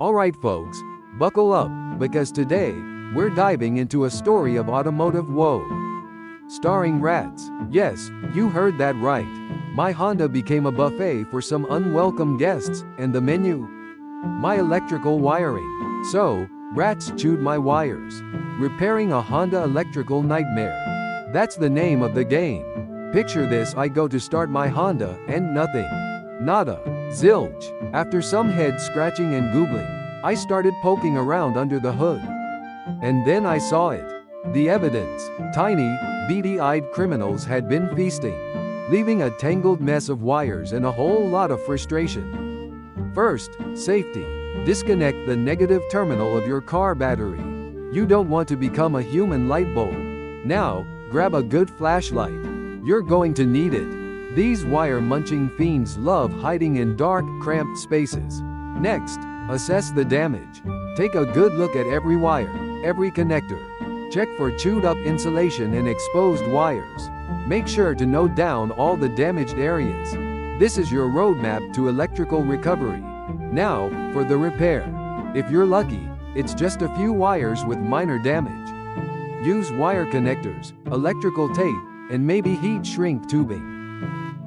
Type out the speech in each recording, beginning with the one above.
Alright folks, buckle up, because today, we're diving into a story of automotive woe. Starring rats. Yes, you heard that right. My Honda became a buffet for some unwelcome guests, and the menu? My electrical wiring. So, rats chewed my wires. Repairing a Honda electrical nightmare. That's the name of the game. Picture this: I go to start my Honda, and nothing. Nada. Zilch. After some head scratching and googling, I started poking around under the hood. And then I saw it. The evidence. Tiny, beady-eyed criminals had been feasting, leaving a tangled mess of wires and a whole lot of frustration. First, safety. Disconnect the negative terminal of your car battery. You don't want to become a human light bulb. Now, grab a good flashlight. You're going to need it. These wire-munching fiends love hiding in dark, cramped spaces. Next, assess the damage. Take a good look at every wire, every connector. Check for chewed-up insulation and exposed wires. Make sure to note down all the damaged areas. This is your roadmap to electrical recovery. Now, for the repair. If you're lucky, it's just a few wires with minor damage. Use wire connectors, electrical tape, and maybe heat shrink tubing.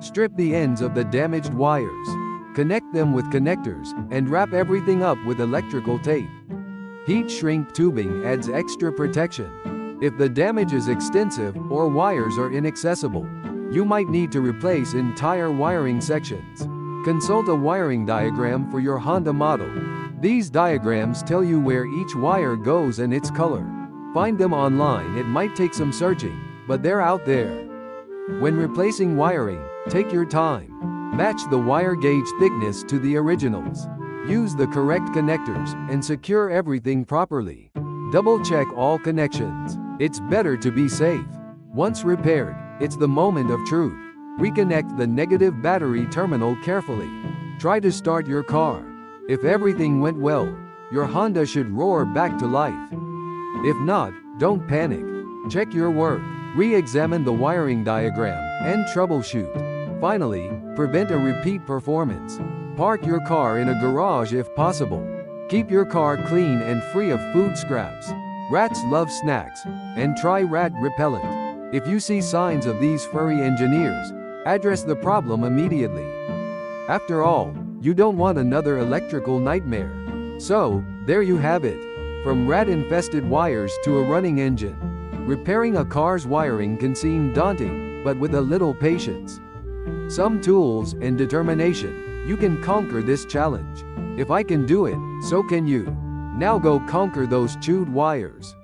Strip the ends of the damaged wires. Connect them with connectors, and wrap everything up with electrical tape. Heat shrink tubing adds extra protection. If the damage is extensive, or wires are inaccessible, you might need to replace entire wiring sections. Consult a wiring diagram for your Honda model. These diagrams tell you where each wire goes and its color. Find them online. It might take some searching, but they're out there. When replacing wiring, take your time. Match the wire gauge thickness to the originals. Use the correct connectors, and secure everything properly. Double-check all connections. It's better to be safe. Once repaired, it's the moment of truth. Reconnect the negative battery terminal carefully. Try to start your car. If everything went well, your Honda should roar back to life. If not, don't panic. Check your work. Re-examine the wiring diagram, and troubleshoot. Finally, prevent a repeat performance. Park your car in a garage if possible. Keep your car clean and free of food scraps. Rats love snacks, and try rat repellent. If you see signs of these furry engineers, address the problem immediately. After all, you don't want another electrical nightmare. So, there you have it. From rat-infested wires to a running engine. Repairing a car's wiring can seem daunting, but with a little patience, some tools, and determination, you can conquer this challenge. If I can do it, so can you. Now go conquer those chewed wires.